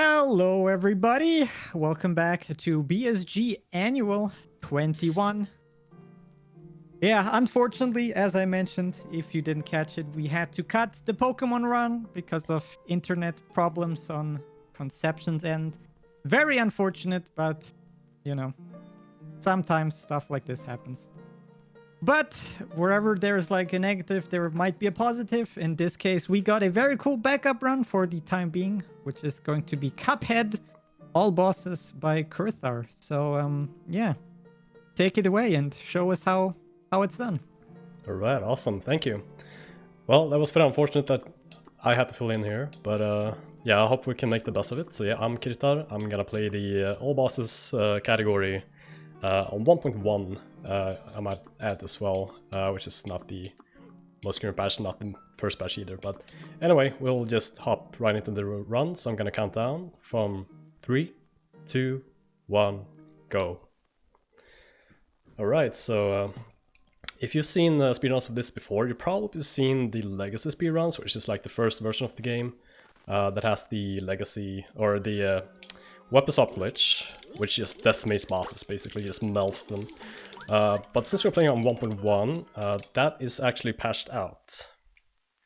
Hello everybody, welcome back to BSG Annual 21. Yeah, unfortunately, as I mentioned, if you didn't catch it, we had to cut the Pokemon run because of internet problems on Conception's end. Very unfortunate, but, you know, sometimes stuff like this happens. But wherever there's like a negative, there might be a positive. In this case, we got a very cool backup run for the time being, which is going to be Cuphead, all bosses by Kirthar. So, yeah, take it away and show us how it's done. All right, awesome, thank you. Well, that was very unfortunate that I had to fill in here, but yeah, I hope we can make the best of it. So yeah, I'm Kirthar. I'm gonna play the all bosses category on 1.1. I might add as well, which is not the most current patch, not the first patch either. But anyway, we'll just hop right into the run. So I'm gonna count down from 3, 2, 1, go. All right, so if you've seen speedruns of this before, you've probably seen the Legacy speedruns, which is like the first version of the game that has the Legacy, or the weapon swap glitch, which just decimates bosses, basically just melts them. But since we're playing on 1.1, that is actually patched out.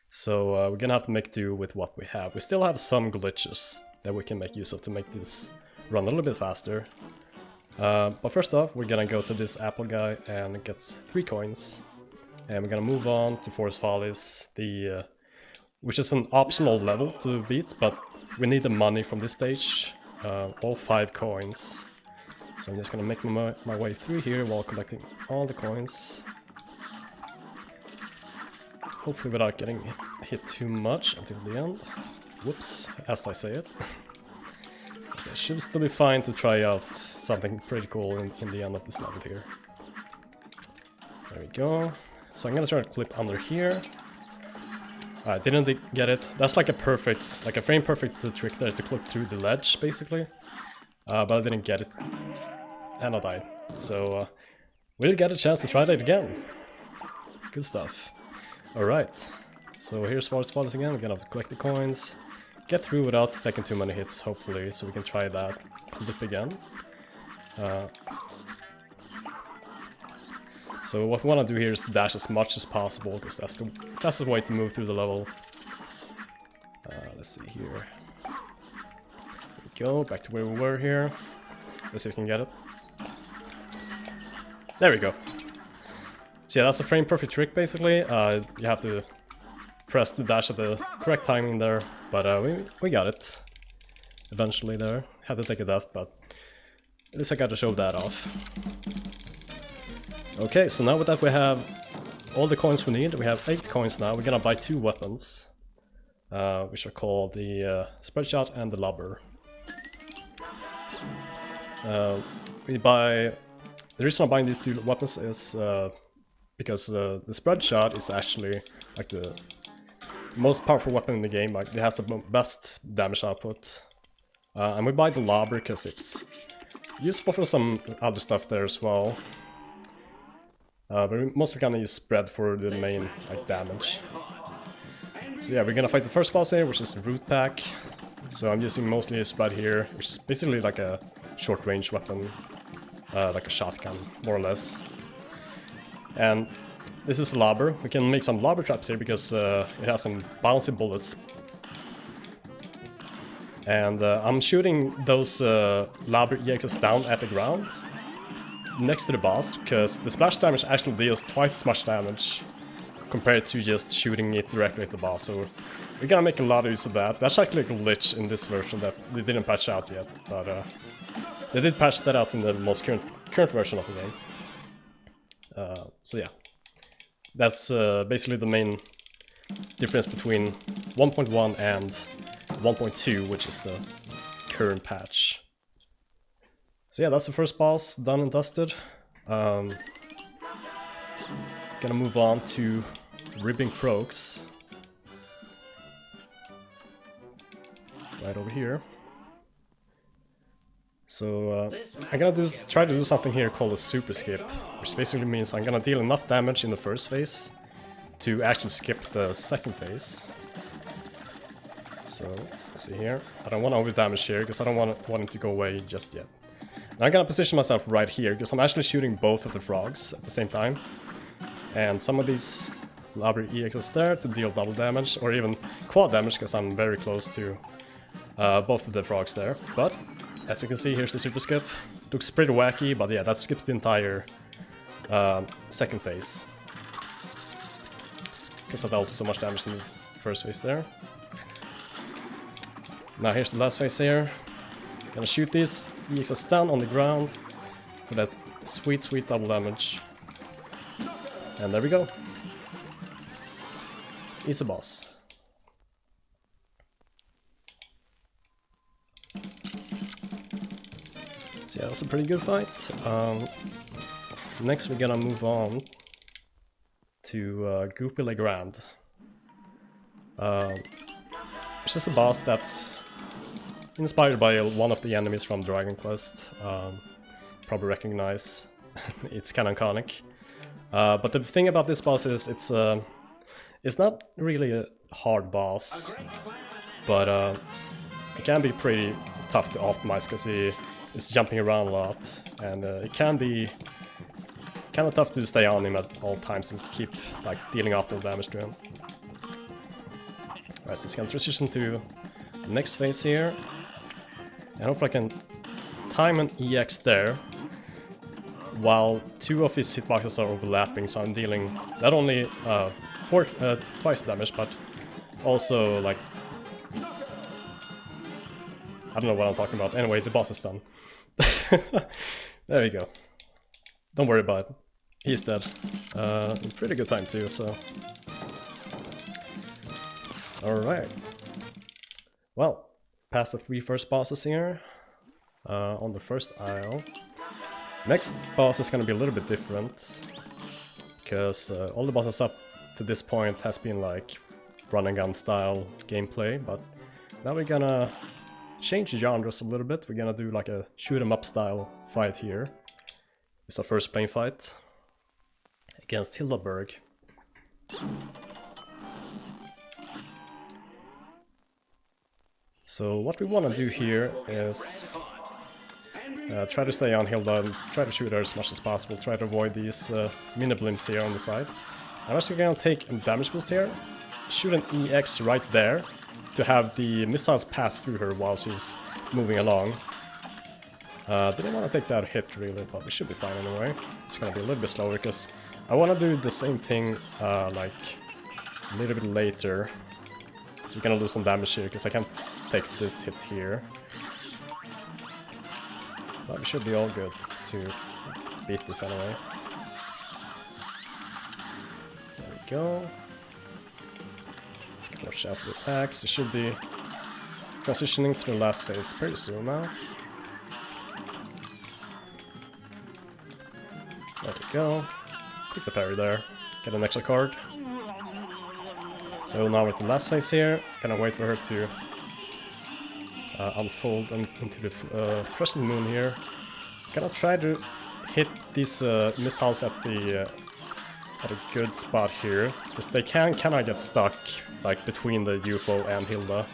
So we're gonna have to make do with what we have. We still have some glitches that we can make use of to make this run a little bit faster. But first off, we're gonna go to this apple guy and get 3 coins. And we're gonna move on to Forest Follies, which is an optional level to beat, but we need the money from this stage, all 5 coins. So I'm just gonna make my way through here while collecting all the coins. Hopefully without getting hit too much until the end. Whoops, as I say it. It should still be fine to try out something pretty cool in the end of this level here. There we go. So I'm gonna try to clip under here. I didn't get it. That's like a perfect, like a frame perfect trick there to clip through the ledge, basically. But I didn't get it. And I died. So we'll get a chance to try that again. Good stuff. Alright. So here's Forest Follies again. We're gonna collect the coins. Get through without taking too many hits, hopefully, so we can try that clip again. So what we want to do here is dash as much as possible, because that's the fastest way to move through the level. Let's see here. There we go, back to where we were here. Let's see if we can get it. There we go. So yeah, that's a frame perfect trick, basically. You have to press the dash at the correct timing there, but we got it eventually there. Had to take a death, but at least I got to show that off. Okay, so now with that we have all the coins we need. We have 8 coins now. We're gonna buy 2 weapons, which are called the Spread Shot and the Lubber. The reason I'm buying these 2 weapons is because the Spread Shot is actually like the most powerful weapon in the game. Like, it has the best damage output. And we buy the Lubber because it's useful for some other stuff there as well. But we're mostly gonna use Spread for the main like damage. So yeah, we're gonna fight the first boss here, which is the Root Pack. So I'm using mostly a Spread here, which is basically like a short range weapon, like a shotgun, more or less. And this is the Lubber. We can make some Lubber traps here because it has some bouncy bullets. And I'm shooting those Lubber EXs down at the ground next to the boss, because the splash damage actually deals twice as much damage compared to just shooting it directly at the boss. So we're gonna make a lot of use of that. That's actually a glitch in this version that they didn't patch out yet, but they did patch that out in the most current version of the game. So yeah, that's basically the main difference between 1.1 and 1.2, which is the current patch. So yeah, that's the first boss done and dusted. Gonna move on to Ribbing Croaks. Right over here. So I'm gonna try to do something here called a super skip, which basically means I'm gonna deal enough damage in the first phase to actually skip the second phase. So, let's see here. I don't want to over-damage here, because I don't want him to go away just yet. And I'm gonna position myself right here, because I'm actually shooting both of the frogs at the same time. And some of these library EXs there to deal double damage, or even quad damage, because I'm very close to both of the frogs there. But, as you can see, here's the super skip. Looks pretty wacky, but yeah, that skips the entire second phase. Because I dealt so much damage in the first phase there. Now here's the last phase here. Gonna shoot these EXs down on the ground for that sweet, sweet double damage. And there we go. Easy boss. So yeah, that was a pretty good fight. Next we're gonna move on to Goopy Legrand. Which is a boss that's inspired by one of the enemies from Dragon Quest. Probably recognize it's kind of iconic. But the thing about this boss is it's not really a hard boss, but it can be pretty tough to optimize because he is jumping around a lot, and it can be kind of tough to stay on him at all times and keep like dealing optimal damage to him. Alright, so it's gonna transition to the next phase here, and hopefully I can time an EX there while two of his hitboxes are overlapping, so I'm dealing not only twice the damage, but also like, I don't know what I'm talking about. Anyway, the boss is done. There we go. Don't worry about it. He's dead. Pretty good time too, so. Alright. Well, past the 3 first bosses here. On the first aisle. Next boss is gonna be a little bit different. Because all the bosses up to this point has been like run and gun style gameplay, but now we're gonna change genres a little bit. We're gonna do like a shoot 'em up style fight here. It's our first plane fight against Hildaberg. So what we want to do here is try to stay on Hilda and try to shoot her as much as possible. Try to avoid these mini blimps here on the side. I'm actually gonna take a damage boost here, shoot an EX right there to have the missiles pass through her while she's moving along. Didn't want to take that hit really, but we should be fine anyway. It's gonna be a little bit slower because I want to do the same thing like a little bit later. So we're gonna lose some damage here because I can't take this hit here. But we should be all good to beat this anyway. There we go. Let's watch out for the attacks. It should be transitioning to the last phase pretty soon now. There we go. Click the parry there. Get an extra card. So now with the last phase here, gonna wait for her to unfold into the crescent moon here. Gonna try to hit these missiles at a good spot here, because they can kind of get stuck like between the UFO and Hilda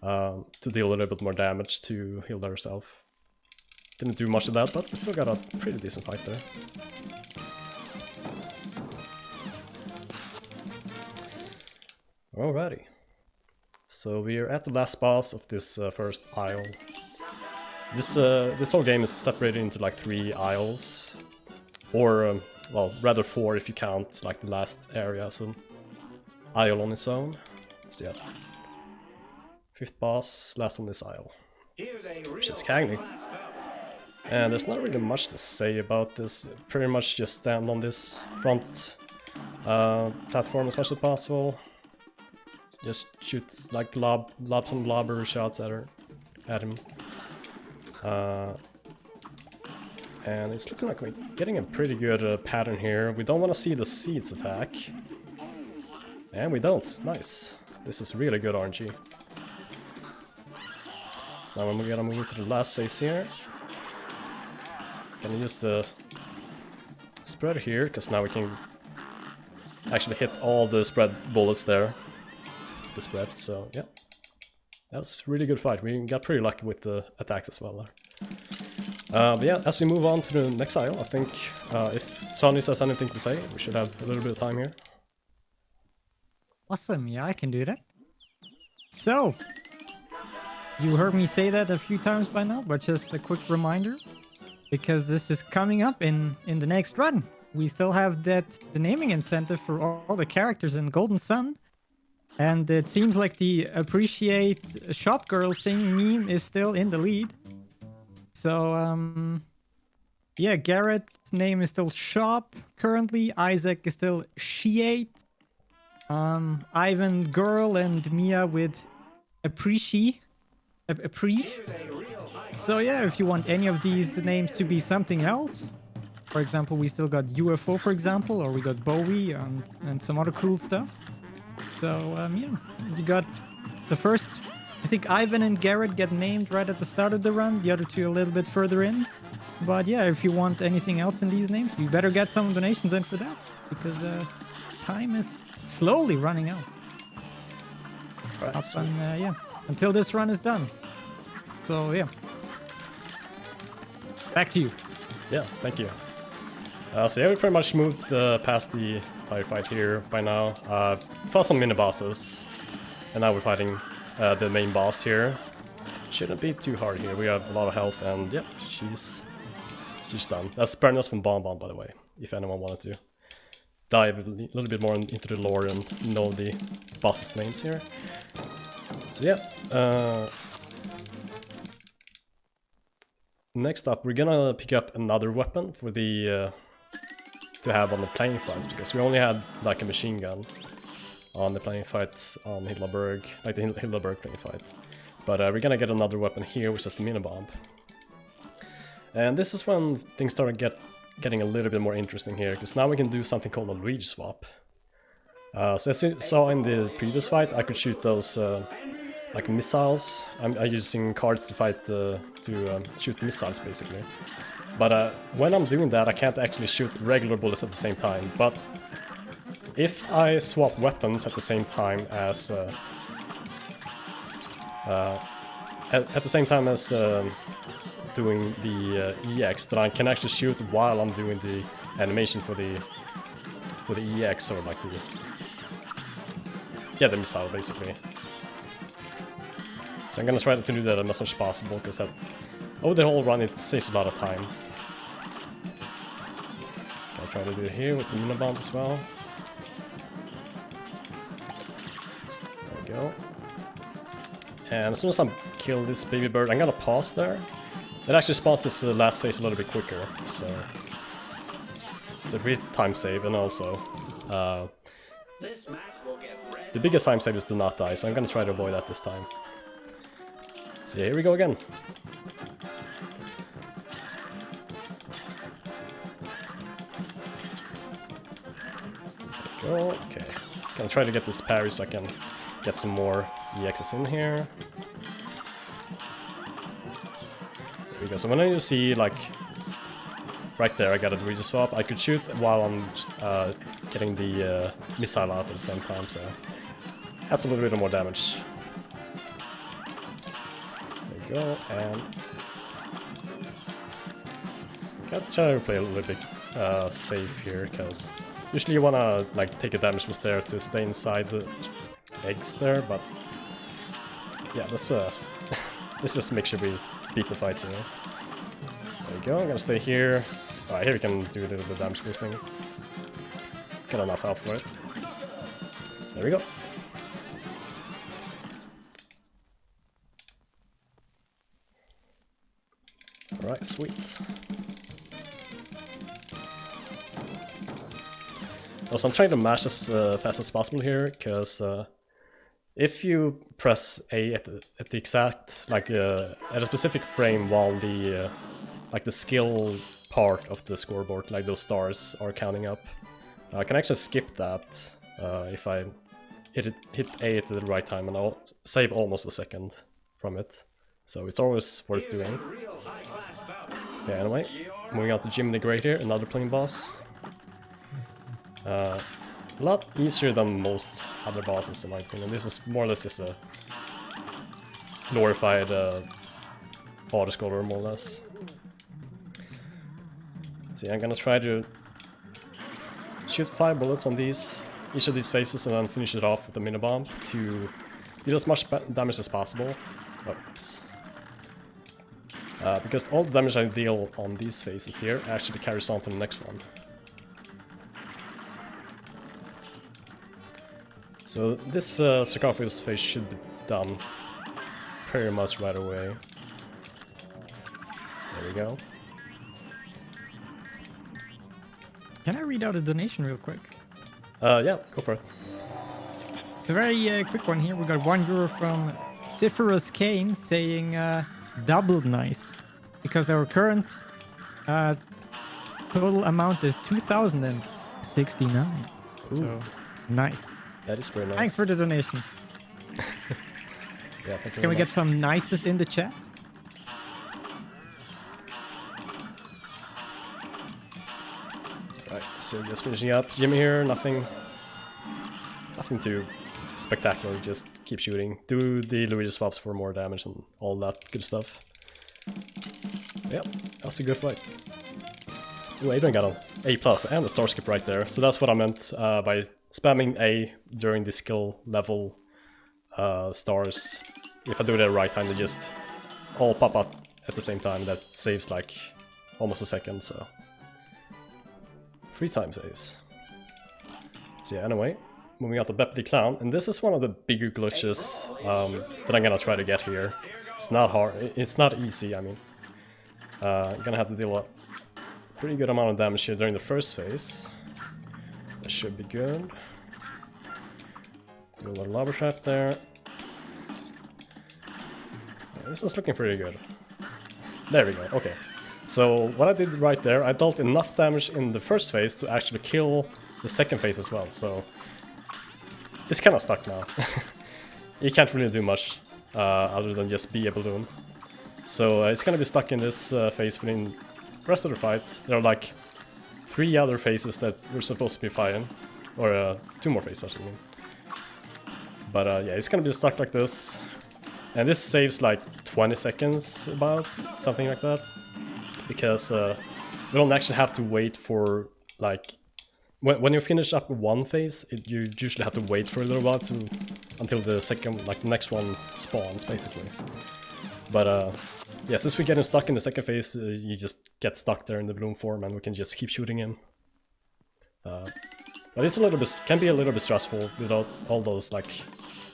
to deal a little bit more damage to Hilda herself. Didn't do much of that, but we still got a pretty decent fight there. Alrighty. So we're at the last boss of this first aisle. This whole game is separated into like 3 aisles, or well, rather 4 if you count like the last area as an aisle on its own. So yeah, 5th boss, last on this aisle, which is Cagney. And there's not really much to say about this. Pretty much just stand on this front platform as much as possible. Just shoot like lob some blobber shots at him. And it's looking like we're getting a pretty good pattern here. We don't want to see the seeds attack. And we don't. Nice. This is really good RNG. So now I'm gonna move into the last phase here. Gonna use the spread here, because now we can actually hit all the spread bullets there. The spread, so yeah. That was a really good fight. We got pretty lucky with the attacks as well there. But yeah, as we move on to the next aisle, I think if Sonny has anything to say, we should have a little bit of time here. Awesome, yeah, I can do that. So, you heard me say that a few times by now, but just a quick reminder, because this is coming up in the next run. We still have the naming incentive for all the characters in Golden Sun. And it seems like the appreciate shop girl thing meme is still in the lead. So, yeah, Garrett's name is still Shop currently. Isaac is still Sheate. Ivan Girl and Mia with Appreciate. So yeah, if you want any of these names to be something else, for example, we still got UFO, for example, or we got Bowie and some other cool stuff. So yeah, you got the first, I think Ivan and Garrett get named right at the start of the run, the other two a little bit further in. But yeah, if you want anything else in these names, you better get some donations in for that, because time is slowly running out. Right, Up and yeah, until this run is done. So yeah, back to you. Yeah, thank you. So yeah, we pretty much moved past the entire fight here by now. Fought some mini bosses, and now we're fighting the main boss here. Shouldn't be too hard here. We have a lot of health, and yep, she's done. That's Bernice from Bon Bon, by the way, if anyone wanted to dive a little bit more into the lore and know the bosses' names here. So yeah, next up we're gonna pick up another weapon for the to have on the plane fights, because we only had like a machine gun on the plane fights on Hildaberg, like the Hildaberg plane fight. But we're gonna get another weapon here, which is the mini bomb. And this is when things start getting a little bit more interesting here, because now we can do something called a Luigi swap. So as you saw in the previous fight, I could shoot those like missiles. I'm using cards to fight to shoot missiles basically. But when I'm doing that, I can't actually shoot regular bullets at the same time. But if I swap weapons at the same time as doing the EX, then I can actually shoot while I'm doing the animation for the EX, or like the missile basically. So I'm gonna try to do that as much as possible, because that over the whole run it saves a lot of time. I'll try to do it here with the mini bombs as well. There we go. And as soon as I kill this baby bird, I'm gonna pause there. It actually spawns this last phase a little bit quicker, so it's a free time save, and also the biggest time save is to not die, so I'm gonna try to avoid that this time. So yeah, here we go again. There we go, okay. Gonna try to get this parry so I can get some more EXs in here. There we go, so when you see, like, right there I got a Luigi swap, I could shoot while I'm getting the missile out at the same time, so that's a little bit more damage. There we go, and gotta try to play a little bit safe here, because usually you wanna like take a damage boost there to stay inside the eggs there, but yeah, let's just make sure we beat the fight here. There we go, I'm gonna stay here. Alright, here we can do a little bit of damage boosting. Got enough health for it. There we go. Alright, sweet. Also, I'm trying to mash as fast as possible here, because if you press A at the exact, like at a specific frame while the like the skill part of the scoreboard, like those stars, are counting up, I can actually skip that if I hit A at the right time, and I'll save almost a second from it. So it's always worth doing. Yeah, anyway, moving on to Jimmy the Great here, another plane boss. A lot easier than most other bosses in my opinion. This is more or less just a glorified auto-scroller, more or less. So yeah, I'm gonna try to shoot 5 bullets on each of these faces and then finish it off with a mini-bomb to deal as much damage as possible. Oh, oops. Because all the damage I deal on these faces here actually carries on to the next one. So this sarcophagus face should be done pretty much right away. There we go. Can I read out a donation real quick? Yeah, go for it. It's a very quick one here. We got €1 from Cypherus Kane saying double nice, because our current total amount is 2,069. So nice. That is very nice. Thanks for the donation. Yeah, thank you. Can we get some nices in the chat? Right, so just finishing up. Jimmy here, nothing too spectacular, just keep shooting. Do the Luigi swaps for more damage and all that good stuff. Yep, that's a good fight. Ooh, Adrian got an A+ and a star skip right there. So that's what I meant by spamming A during the skill level stars. If I do it at the right time, they just all pop up at the same time. That saves like almost a second, so 3 time saves. So yeah, anyway, moving on to Bep the Clown, and this is one of the bigger glitches that I'm gonna try to get here. It's not hard, it's not easy, I mean. I'm gonna have to deal a pretty good amount of damage here during the first phase. That should be good. Do a little lava trap there. Yeah, this is looking pretty good. There we go, okay. So what I did right there, I dealt enough damage in the first phase to actually kill the second phase as well, so it's kind of stuck now. You can't really do much other than just be a balloon. So it's gonna be stuck in this phase for the rest of the fights. There are like 3 other phases that we're supposed to be fighting, or 2 more phases actually. But yeah, it's gonna be stuck like this, and this saves like 20 seconds, about something like that. Because we don't actually have to wait for, like, when you finish up one phase, you usually have to wait for a little while until the second, like the next one spawns, basically. But yeah, since we're getting stuck in the second phase, you just get stuck there in the balloon form, and we can just keep shooting him. But it's a little bit, can be a little bit stressful without all those like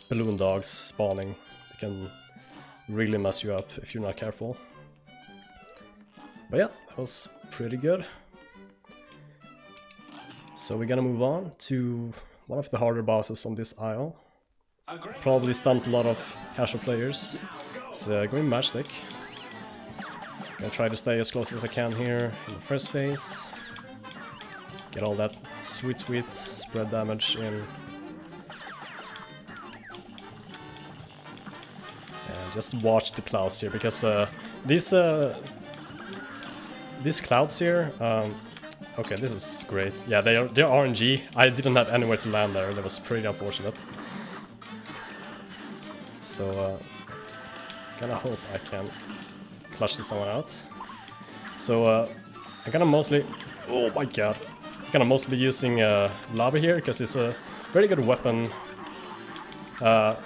balloon dogs spawning. They can really mess you up if you're not careful. But yeah, that was pretty good. So we're gonna move on to one of the harder bosses on this aisle. Probably stunned a lot of casual players. It's Green Matchstick. Gonna try to stay as close as I can here in the first phase. Get all that sweet spread damage in. And just watch the clouds here, because these clouds here, okay, this is great. Yeah, they're RNG. I didn't have anywhere to land there. That was pretty unfortunate. So, gonna hope I can clutch this one out. So, I'm gonna mostly... Oh my god. I'm gonna mostly be using lava here, because it's a very good weapon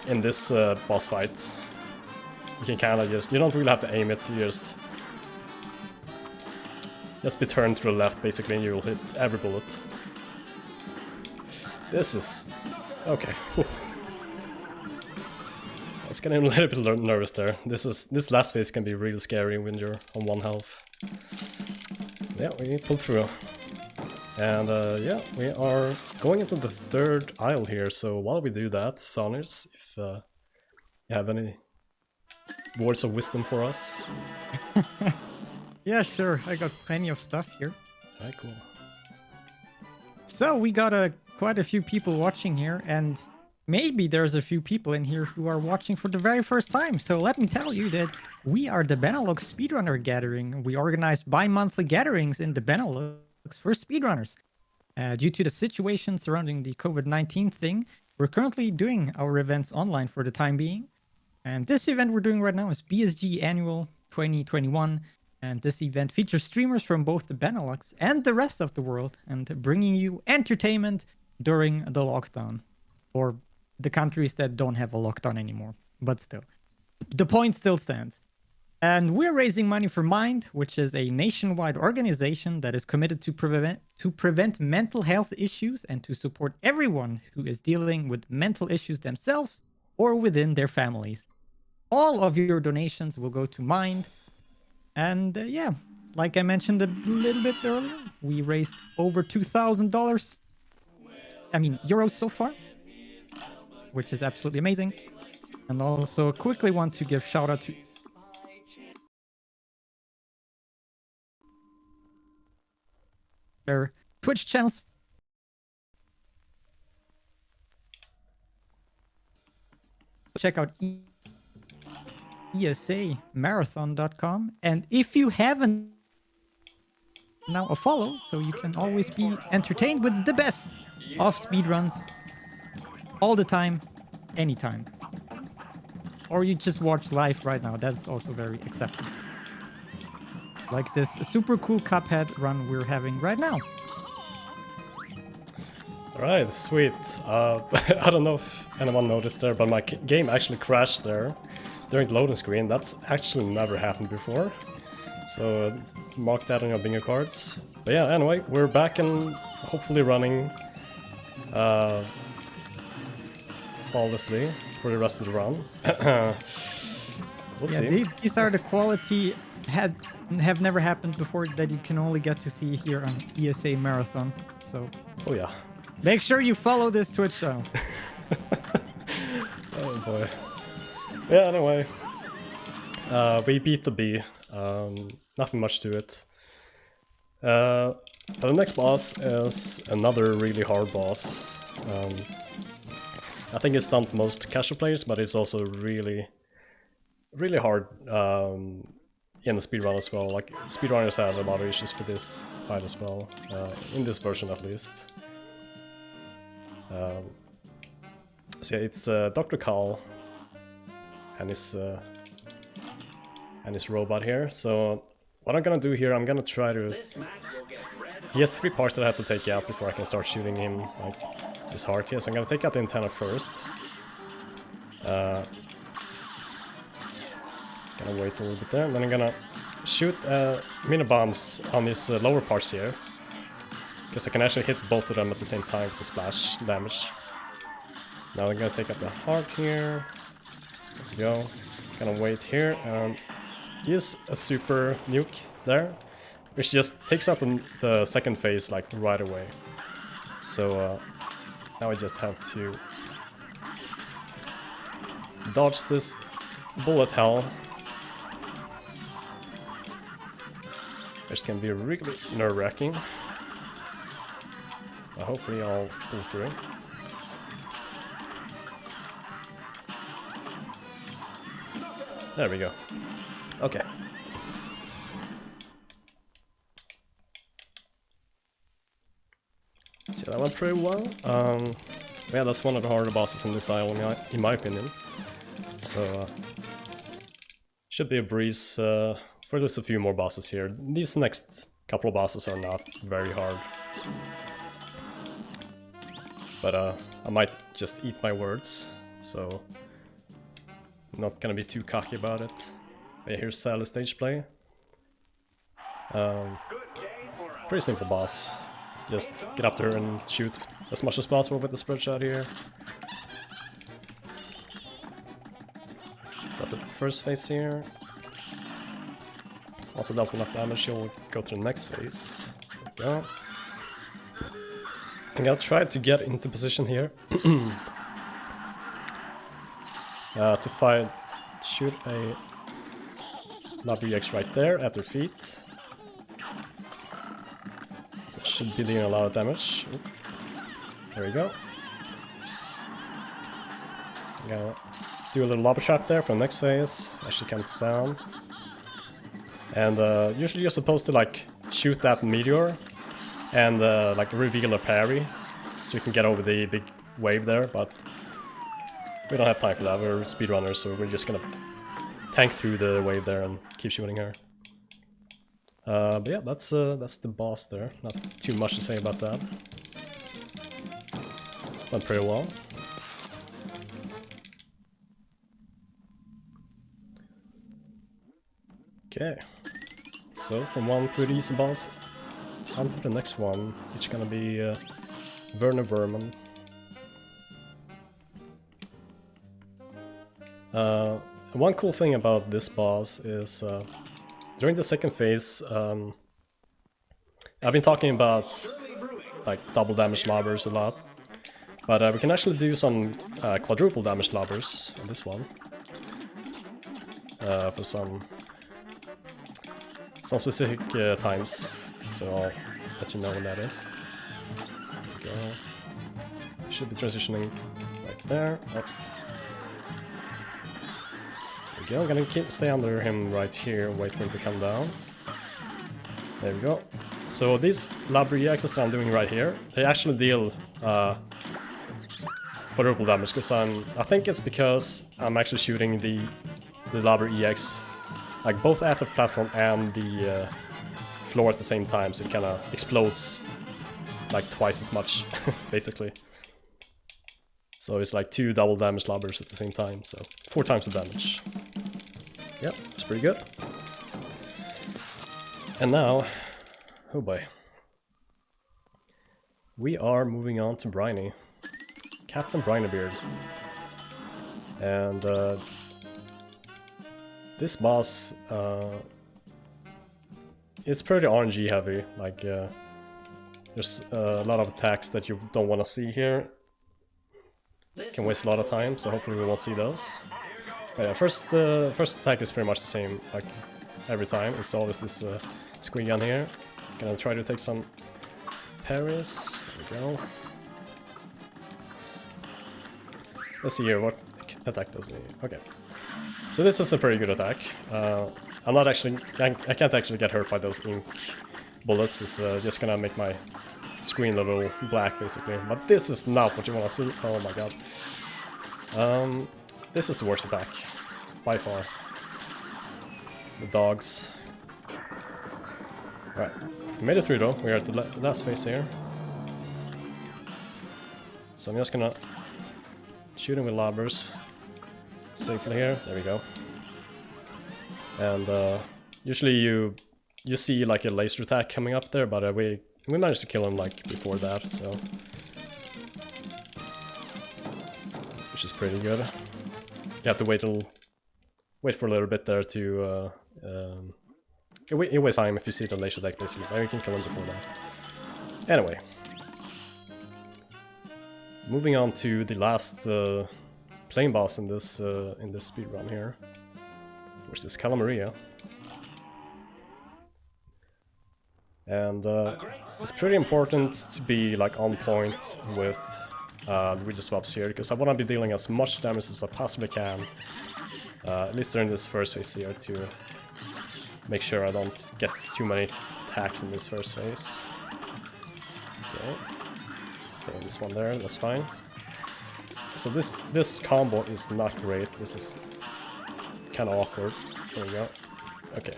in this boss fight. You can kinda just... You don't really have to aim it, you just be turned to the left, basically, and you will hit every bullet. This is... okay. Whew. I was getting a little bit nervous there. This last phase can be really scary when you're on 1 health. Yeah, we pulled through. And yeah, we are going into the 3rd aisle here, so while we do that, Soners, if you have any words of wisdom for us? Yeah, sure. I got plenty of stuff here. Alright, cool. So we got quite a few people watching here, and maybe there's a few people in here who are watching for the very first time. So let me tell you that we are the Benelux Speedrunner Gathering. We organize bi-monthly gatherings in the Benelux for speedrunners. Due to the situation surrounding the COVID-19 thing, we're currently doing our events online for the time being. And this event we're doing right now is BSG Annual 2021. And this event features streamers from both the Benelux and the rest of the world and bringing you entertainment during the lockdown. Or the countries that don't have a lockdown anymore. But still, the point still stands. And we're raising money for Mind, which is a nationwide organization that is committed to prevent mental health issues and to support everyone who is dealing with mental issues themselves or within their families. All of your donations will go to Mind. And yeah, like I mentioned a little bit earlier, we raised over $2,000. I mean, euros so far, which is absolutely amazing. And also quickly want to give shout out to their Twitch channels. Check out esamarathon.com. And if you haven't now a follow, so you can always be entertained with the best of speedruns all the time, anytime. Or you just watch live right now. That's also very acceptable. Like this super cool Cuphead run we're having right now. Alright, sweet. I don't know if anyone noticed there, but my game actually crashed there during the loading screen. That's actually never happened before. So mark that on your bingo cards. But yeah, anyway, we're back and hopefully running flawlessly for the rest of the run. We'll see. These are the quality have never happened before that you can only get to see here on ESA Marathon. So oh yeah. Make sure you follow this Twitch channel. Oh boy. Yeah, anyway. We beat the bee. Nothing much to it. The next boss is another really hard boss. I think it's stumped most casual players, but it's also really hard in the speedrun as well. Like, speedrunners have a lot of issues for this fight as well, in this version at least. So yeah, it's Dr. Carl and his robot here. So what I'm gonna do here, I'm gonna try to... He has 3 parts that I have to take out before I can start shooting him, like his heart here. So I'm gonna take out the antenna first. Gonna wait a little bit there, and then I'm gonna shoot mini bombs on these lower parts here. Because I can actually hit both of them at the same time with the splash damage. Now I'm gonna take out the heart here. There we go. Gonna wait here and use a super nuke there, which just takes out the second phase like right away. So now I just have to dodge this bullet hell, which can be really nerve-wracking. Hopefully I'll pull through. There we go. Okay. So that went pretty well. Yeah, that's one of the harder bosses in this island, in my opinion. So should be a breeze for just a few more bosses here. These next couple of bosses are not very hard. But I might just eat my words, so I'm not gonna be too cocky about it. But yeah, here's Sally's stage play. Pretty simple boss. Just get up there and shoot as much as possible with the spread shot here. Got the first phase here. Also dealt enough damage, she'll go to the next phase. There we go. I'm gonna try to get into position here to shoot a WX right there at their feet. It should be doing a lot of damage. Oop. There we go. I'm gonna do a little lobber trap there for the next phase. Actually can't sound. And usually you're supposed to like shoot that meteor and like reveal a parry, so you can get over the big wave there, but we don't have time for that. We're speedrunners, so we're just gonna tank through the wave there and keep shooting her. But yeah, that's the boss there. Not too much to say about that. Went pretty well. Okay, so from one pretty easy boss on to the next one, it's gonna be Werner Vermin. One cool thing about this boss is during the second phase, I've been talking about like double damage lobbers a lot, but we can actually do some quadruple damage lobbers on this one for some specific times, so I'll let you know when that is. There we go. Should be transitioning right there. Oh. There we go. I'm gonna stay under him right here, wait for him to come down. There we go. So these Labber EXs that I'm doing right here, they actually deal quadruple damage, because I think it's because I'm actually shooting the Labber EX like both at the platform and the floor at the same time, so it kind of explodes like twice as much, basically. So it's like 2 double damage lobbers at the same time, so 4 times the damage. Yep, that's pretty good. And now, oh boy, we are moving on to Briny, Captain Brinybeard, and this boss is pretty RNG heavy. Like there's a lot of attacks that you don't want to see here. Can waste a lot of time, so hopefully we won't see those. But yeah, first attack is pretty much the same like every time. It's always this squig gun here. Gonna try to take some parries. There we go. Let's see here, what attack does he? Okay. So this is a pretty good attack. I'm not actually, I can't actually get hurt by those ink bullets. It's just gonna make my screen a little black, basically. But this is not what you want to see. Oh my god. This is the worst attack, by far. The dogs. Right, we made it through though. We're at the last phase here. So I'm just gonna shoot him with lobbers safely here. There we go. And usually you see like a laser attack coming up there, but we managed to kill him like before that, so which is pretty good. You have to wait for a little bit there to it wastes time if you see the laser attack, basically. Now you can kill him before that. Anyway, moving on to the last plain boss in this speedrun here, which is Calamaria. And it's pretty important to be like on point with Luigi swaps here, because I want to be dealing as much damage as I possibly can, at least during this first phase here, to make sure I don't get too many attacks in this first phase. Okay, okay, this one there, that's fine. So this combo is not great. This is kind of awkward. There we go. Okay,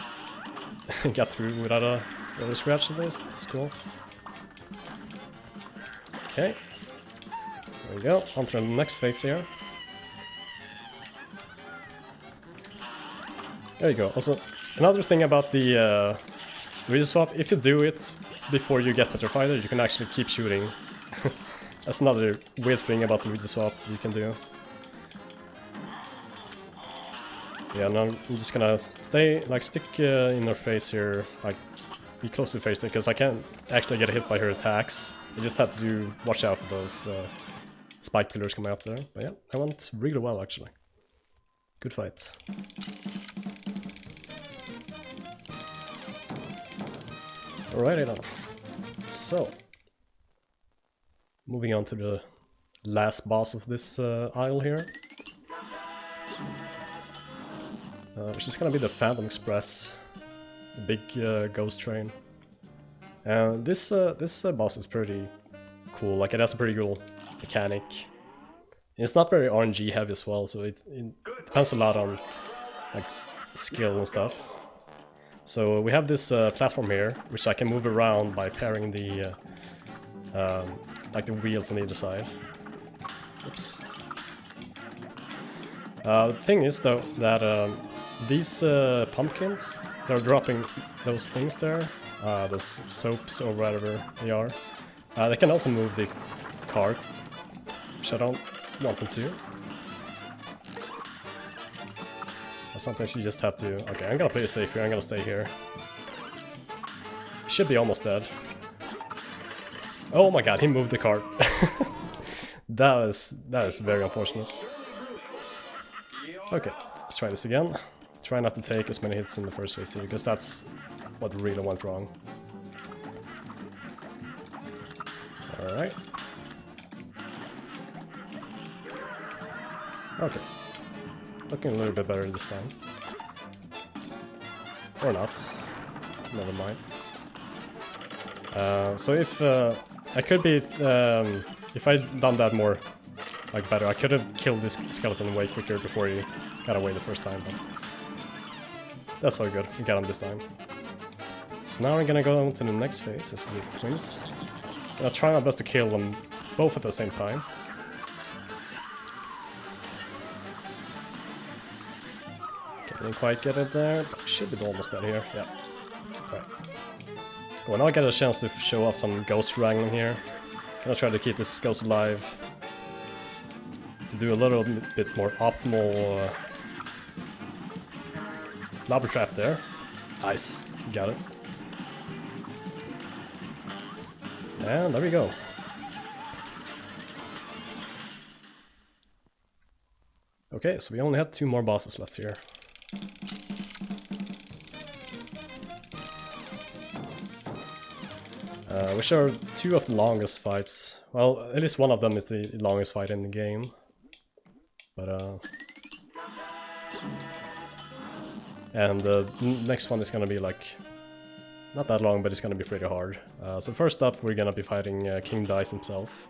got through without a scratch at least. That's cool. Okay, there we go. On to the next phase here. There you go. Also, another thing about the Luigi swap, if you do it before you get Petrified, you can actually keep shooting. That's another weird thing about the Luigi swap you can do. Yeah, now I'm just gonna stick in her face here, like be close to the face, because I can't actually get hit by her attacks. I just have to watch out for those spike pillars coming up there. But yeah, I went really well actually. Good fight. Alrighty then. So, moving on to the last boss of this aisle here. Which is gonna be the Phantom Express, the big ghost train. And this boss is pretty cool. Like, it has a pretty cool mechanic. It's not very RNG heavy as well, so it depends a lot on like skill and stuff. So we have this platform here, which I can move around by pairing the like the wheels on either side. Oops. The thing is though that these pumpkins, they're dropping those things there, those soaps or whatever they are. They can also move the cart, which I don't want them to. Sometimes you just have to... Okay, I'm gonna play it safe here, I'm gonna stay here. Should be almost dead. Oh my god, he moved the cart. That is very unfortunate. Okay, let's try this again. Try not to take as many hits in the first phase here, because that's what really went wrong. Alright. Okay. Looking a little bit better this time. Or not. Never mind. So if I could be... if I'd done that more like better, I could have killed this skeleton way quicker before he got away the first time, but that's all good. We got him this time. So now we're gonna go on to the next phase, it's the twins. Gonna try my best to kill them both at the same time. Okay, didn't quite get it there, but should be almost dead here. Yeah. Right. Well, now I get a chance to show off some ghost wrangling here. Gonna try to keep this ghost alive. To do a little bit more optimal lobber trap there. Nice, got it. And there we go. Okay, so we only have 2 more bosses left here. Which are 2 of the longest fights. Well, at least one of them is the longest fight in the game. But and the next one is gonna be like not that long, but it's gonna be pretty hard. So first up, we're gonna be fighting King Dice himself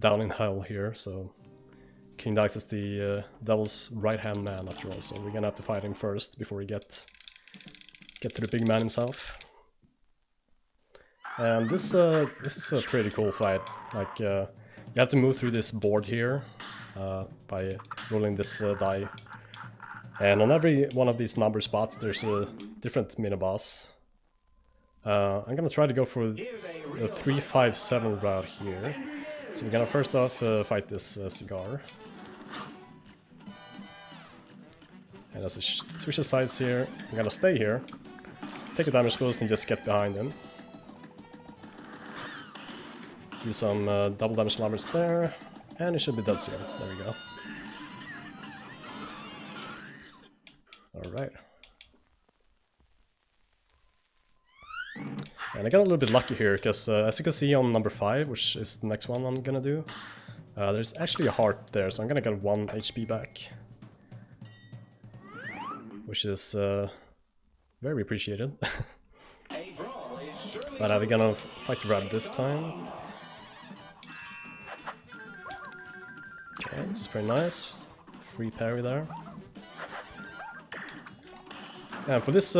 down in hell here. So King Dice is the devil's right-hand man after all. So we're gonna have to fight him first before we get to the big man himself. And this is a pretty cool fight. Like you have to move through this board here by rolling this die. And on every one of these number spots there's a different mini-boss. I'm gonna try to go for the 3-5-7 route here. So we're gonna first off fight this cigar. And as it switches sides here, I'm gonna stay here, take a damage boost and just get behind him. Do some double damage numbers there, and it should be dead soon. There we go. Alright. And I got a little bit lucky here, because as you can see on number 5, which is the next one I'm gonna do, there's actually a heart there, so I'm gonna get 1 HP back. Which is very appreciated. But we're gonna fight the rat this time. Okay, this is pretty nice. Free parry there. And for this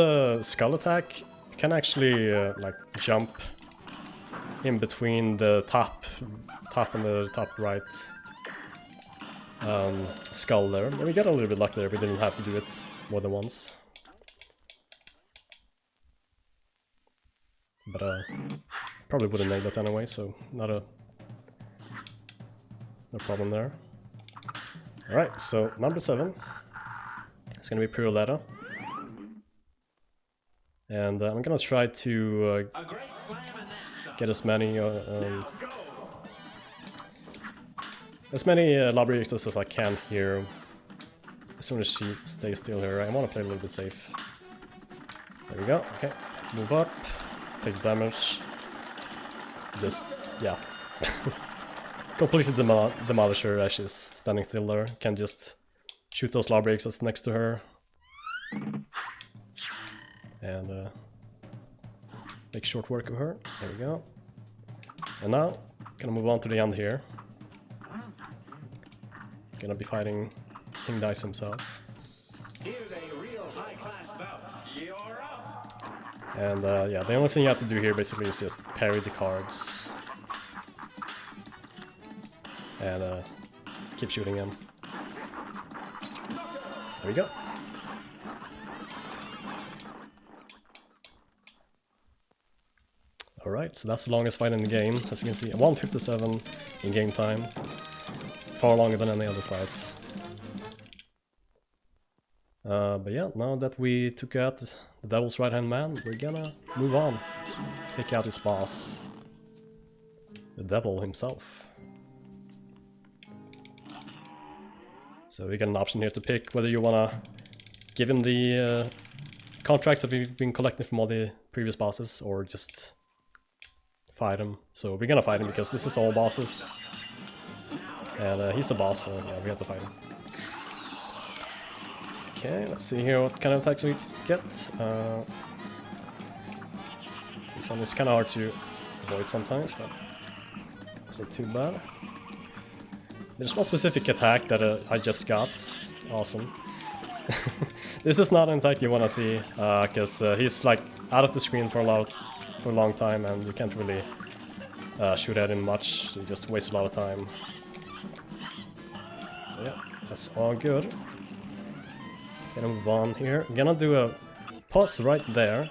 skull attack, you can actually like jump in between the top and the top right skull there. And we got a little bit lucky there, we didn't have to do it more than once. But probably would have nailed it anyway, so no problem there. Alright, so number 7. It's gonna be Piruletta. And I'm gonna try to get as many lobby exits as I can here. As soon as she stays still here, I want to play a little bit safe. There we go. Okay, move up, take damage. Just yeah, completely demolish her as she's standing still there. Can just shoot those lobby exits next to her. And make short work of her. There we go. And now, gonna move on to the end here. Gonna be fighting King Dice himself. Here's a real high-class bout. You're up. And yeah, the only thing you have to do here basically is just parry the cards. And keep shooting him. There we go. Alright, so that's the longest fight in the game, as you can see. 1:57 in game time. Far longer than any other fight. But yeah, now that we took out the Devil's Right-Hand Man, we're gonna move on. Take out his boss. The Devil himself. So we got an option here to pick whether you wanna give him the contracts that we've been collecting from all the previous bosses, or just fight him. So we're gonna fight him because this is all bosses. And he's the boss, so yeah, we have to fight him. Okay, let's see here what kind of attacks we get. This one is kind of hard to avoid sometimes, but it's not too bad. There's one specific attack that I just got. Awesome. This is not an attack you want to see, because he's like out of the screen for a long time, and you can't really shoot at him much. So you just waste a lot of time. Yeah, that's all good. Gonna move on here. I'm gonna do a pause right there,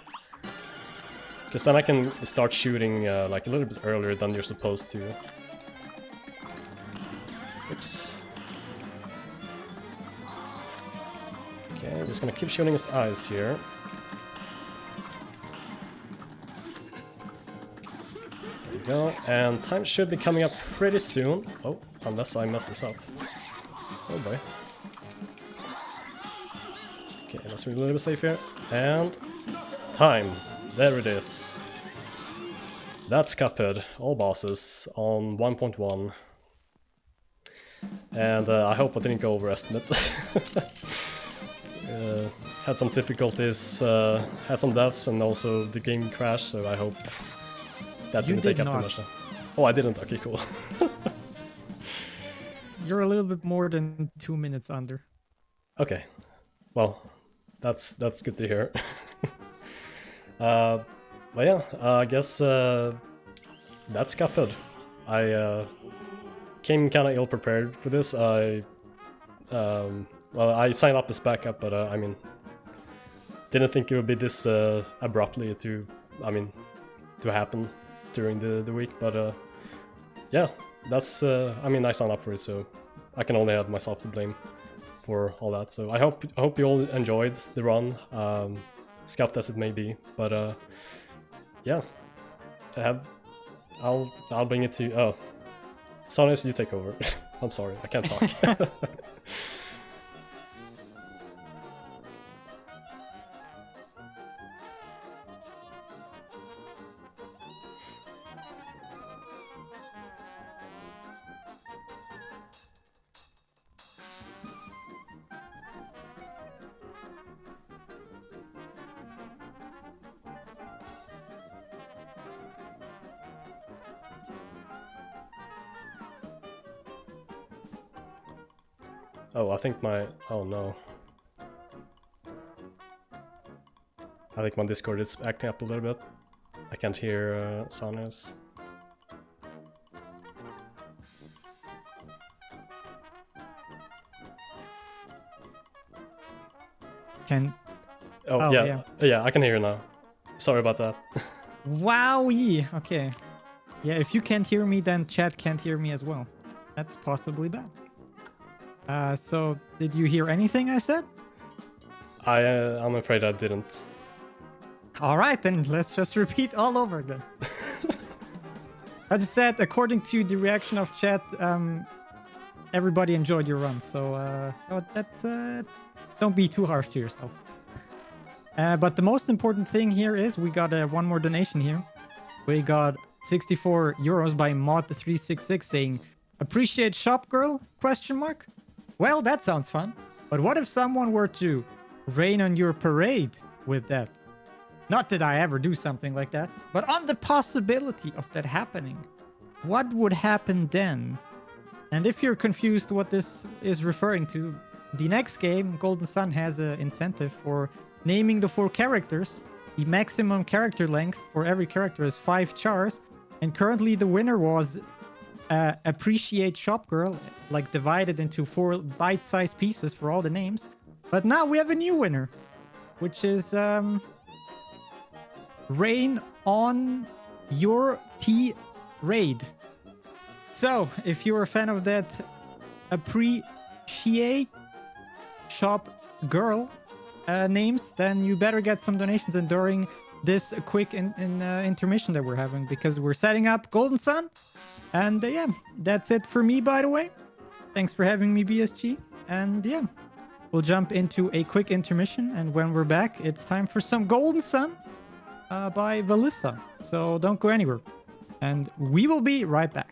because then I can start shooting like a little bit earlier than you're supposed to. Oops. Okay, I'm just gonna keep shooting his eyes here. There we go, and time should be coming up pretty soon. Oh, unless I mess this up. Oh boy. Okay, let's be a little bit safe here. And time. There it is. That's Cuphead. All bosses on 1.1. And I hope I didn't go overestimate. Had some difficulties, had some deaths, and also the game crashed, so I hope that didn't take up too much time. Oh, I didn't? Okay, cool. You're a little bit more than 2 minutes under. Okay. Well, that's good to hear. But yeah, I guess that's Cuphead. I came kind of ill-prepared for this. Well, I signed up as backup, but I mean, didn't think it would be this abruptly to happen during the week. But yeah, that's I mean, I signed up for it, so I can only have myself to blame for all that. So I hope you all enjoyed the run, scuffed as it may be. But yeah, I'll bring it to you. Oh, Sonis, you take over. I'm sorry, I can't talk. Oh, I think my... oh no. I think my Discord is acting up a little bit. I can't hear Sonis. Oh, yeah. Yeah, I can hear you now. Sorry about that. Wowie! Okay. Yeah, if you can't hear me, then chat can't hear me as well. That's possibly bad. So, did you hear anything I said? I'm afraid I didn't. Alright, then let's just repeat all over again. I just said, according to the reaction of chat, everybody enjoyed your run, so don't be too harsh to yourself. But the most important thing here is we got one more donation here. We got 64 euros by Mod366 saying, "Appreciate shop girl? ? Well, that sounds fun. But what if someone were to rain on your parade with that? Not that I ever do something like that, but on the possibility of that happening, what would happen then? And if you're confused what this is referring to, the next game, Golden Sun, has an incentive for naming the 4 characters. The maximum character length for every character is 5 chars. And currently the winner was Appreciate Shop Girl, like divided into 4 bite-sized pieces for all the names. But now we have a new winner, which is Rain on Your P Raid. So, if you're a fan of that Appreciate Shop Girl names, then you better get some donations in during this quick intermission that we're having, because we're setting up Golden Sun. And yeah, that's it for me, by the way. Thanks for having me, BSG. And yeah, we'll jump into a quick intermission. And when we're back, it's time for some Golden Sun by Valissa. So don't go anywhere. And we will be right back.